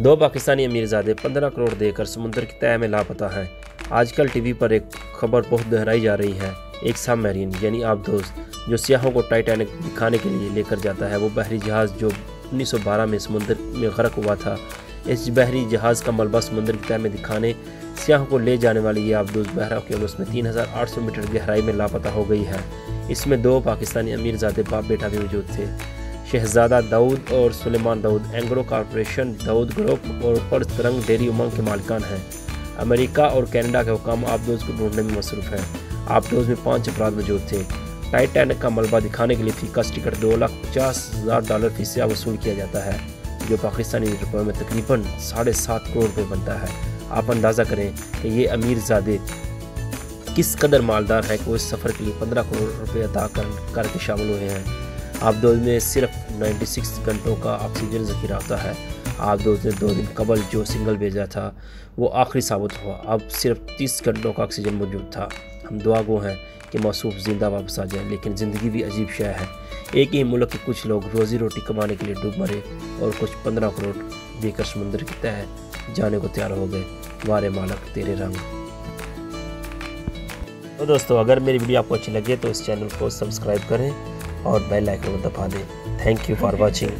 दो पाकिस्तानी अमीरजादे 15 करोड़ देकर समुद्र की तह में लापता हैं। आजकल टीवी पर एक खबर बहुत दोहराई जा रही है। एक सबमरीन यानी आबदोज जो सियाहों को टाइटैनिक दिखाने के लिए लेकर जाता है, वो बहरी जहाज़ जो 1912 में समुद्र में गर्क हुआ था। इस बहरी जहाज़ का मलबा समुद्र की तह में दिखाने सियाहों को ले जाने वाली ये आबदोज बहरा ओकेनस में 3800 मीटर गहराई में लापता हो गई है। इसमें दो पाकिस्तानी अमीरजादे बाप बेटा भी मौजूद थे। शहजादा दाऊद और सुलेमान दाऊद एंग्रो कॉरपोरेशन, दाऊद ग्रुप और पर्स रंग डेयरी उमंग के मालिकान हैं। अमेरिका और कनाडा के हुकाम आबदोज को ढूंढने में मसरूफ़ हैं। आबदोज में 5 अफराद मौजूद थे। टाइटैनिक का मलबा दिखाने के लिए फी कस टिकट $2,50,000 फीसिया वसूल किया जाता है, जो पाकिस्तानी रुपये में तकरीबन 7.5 करोड़ रुपये बनता है। आप अंदाज़ा करें कि ये अमीरजादे किस कदर मालदार है कि वो इस सफ़र के लिए 15 करोड़ रुपये अदा करके शामिल हुए हैं। आबदोज में सिर्फ 96 घंटों का ऑक्सीजन ज़ख़ीरा होता है। आबदोज ने 2 दिन कबल जो सिग्नल भेजा था वो आखिरी साबित हुआ। अब सिर्फ 30 घंटों का ऑक्सीजन मौजूद था। हम दुआ गो हैं कि मौसूफ ज़िंदा वापस आ जाए, लेकिन ज़िंदगी भी अजीब शय है। एक ही मुल्क के कुछ लोग रोज़ी रोटी कमाने के लिए डूब मरे और कुछ 15 करोड़ देकर समुद्र की तह जाने को तैयार हो गए। वारे मालक तेरे रंग। तो दोस्तों, अगर मेरी वीडियो आपको अच्छी लगे तो इस चैनल को सब्सक्राइब करें और बेल आइकन को दबा दें। Thank you for watching.